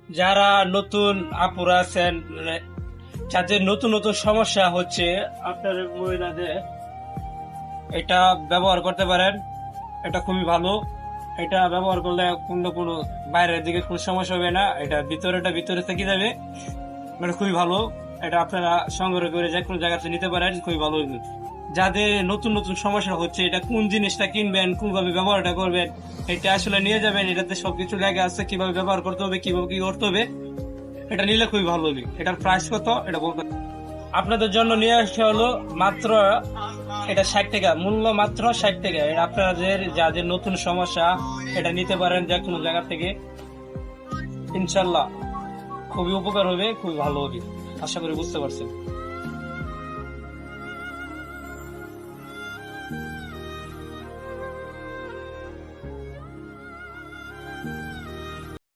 যারা নতুন আপুরা আছেন, যাদের নতুন নতুন সমস্যা হচ্ছে আপনার মহিলাদের, এটা ব্যবহার করতে পারেন। এটা খুবই ভালো। এটা ব্যবহার করলে কোনো বাইরের দিকে কোনো সমস্যা হবে না। এটা ভিতরে থেকে যাবে। এটা খুবই ভালো। এটা আপনারা সংগ্রহ করে যে কোনো জায়গাতে নিতে পারেন, খুবই ভালো হবে। যাদের নতুন নতুন সমস্যা হচ্ছে, এটা কোন জিনিসটা কিনবেন, কোনভাবে ব্যবহারটা করবেন, এটা আসলে নিয়ে যাবেন। এটাতে সবকিছু লেগে আছে, কিভাবে ব্যবহার করতে হবে, কিভাবে কি করতে হবে। এটা নিলে খুবই ভালো হবে। এটার প্রাইস কত এটা বলতে আপনাদের জন্য নিয়ে আসা হলো মাত্র, এটা 60 টাকা মূল্য, মাত্র 60 টাকা। এটা আপনাদের যাদের নতুন সমস্যা, এটা নিতে পারেন যে কোনো জায়গা থেকে। ইনশাল্লাহ খুবই উপকার হবে, খুবই ভালো হবে। আশা করি বুঝতে পারছেন।